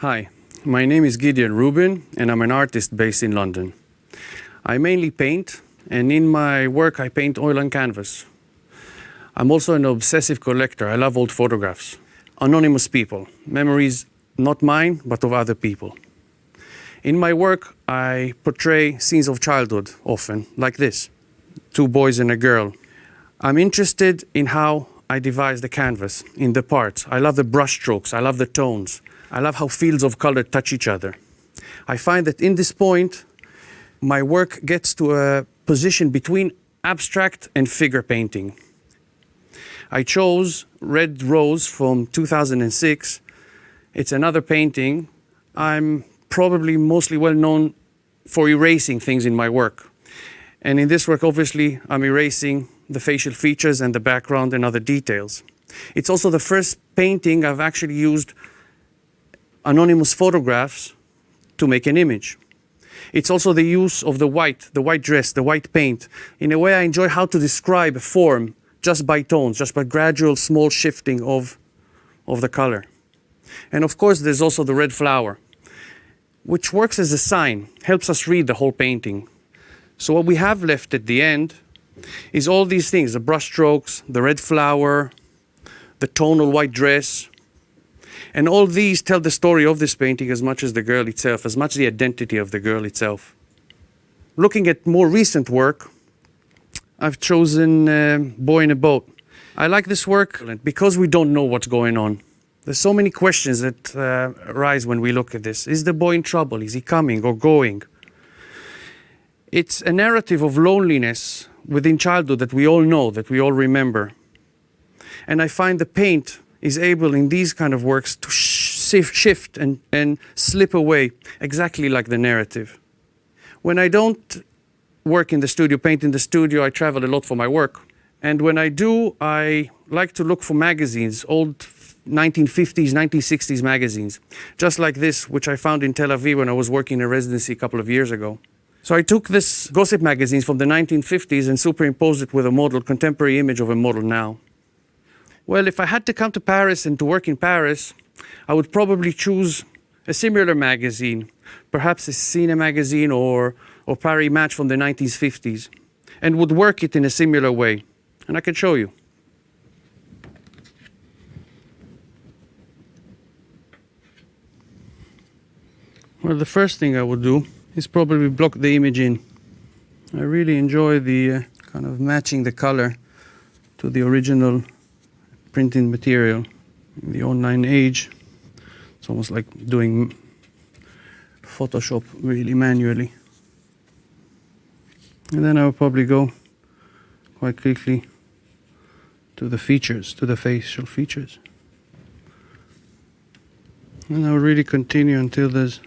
Hi, my name is Gideon Rubin and I'm an artist based in London. I mainly paint, and in my work I paint oil on canvas. I'm also an obsessive collector. I love old photographs. Anonymous people, memories not mine but of other people. In my work I portray scenes of childhood often, like this, two boys and a girl. I'm interested in how I devise the canvas, in the parts. I love the brush strokes, I love the tones. I love how fields of color touch each other. I find that in this point, my work gets to a position between abstract and figure painting. I chose Red Rose from 2006. It's another painting. I'm probably mostly well known for erasing things in my work. And in this work, obviously, I'm erasing the facial features and the background and other details. It's also the first painting I've actually used anonymous photographs to make an image. It's also the use of the white dress, the white paint. In a way, I enjoy how to describe a form just by tones, just by gradual small shifting of the color. And of course, there's also the red flower, which works as a sign, helps us read the whole painting. So what we have left at the end is all these things, the brush strokes, the red flower, the tonal white dress. And all these tell the story of this painting as much as the girl itself, as much the identity of the girl itself. Looking at more recent work, I've chosen Boy in a Boat. I like this work because we don't know what's going on. There's so many questions that arise when we look at this. Is the boy in trouble? Is he coming or going? It's a narrative of loneliness within childhood that we all know, that we all remember. And I find the paint is able in these kind of works to shift and slip away, exactly like the narrative. When I don't work in the studio, paint in the studio, I travel a lot for my work. And when I do, I like to look for magazines, old 1950s, 1960s magazines, just like this, which I found in Tel Aviv when I was working in a residency a couple of years ago. So I took this gossip magazines from the 1950s and superimposed it with a model, contemporary image of a model now. Well, if I had to come to Paris and to work in Paris, I would probably choose a similar magazine, perhaps a Cine magazine or Paris Match from the 1950s, and would work it in a similar way. And I can show you. Well, the first thing I would do is probably block the image in. I really enjoy the kind of matching the color to the original printing material. In the online age, it's almost like doing Photoshop really manually. And then I would probably go quite quickly to the features, to the facial features. And I would really continue until there's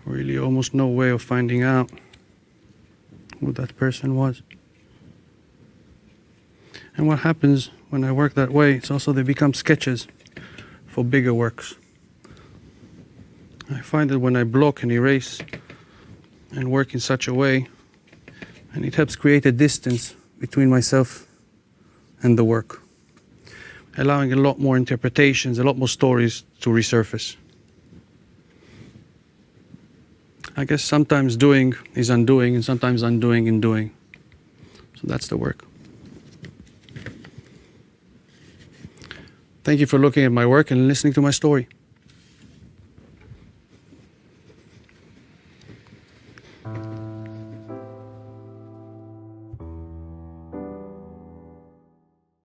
really almost no way of finding out who that person was. And what happens when I work that way, it's also they become sketches for bigger works. I find that when I block and erase and work in such a way, and it helps create a distance between myself and the work, allowing a lot more interpretations, a lot more stories to resurface. I guess sometimes doing is undoing, and sometimes undoing and doing. So that's the work. Thank you for looking at my work and listening to my story.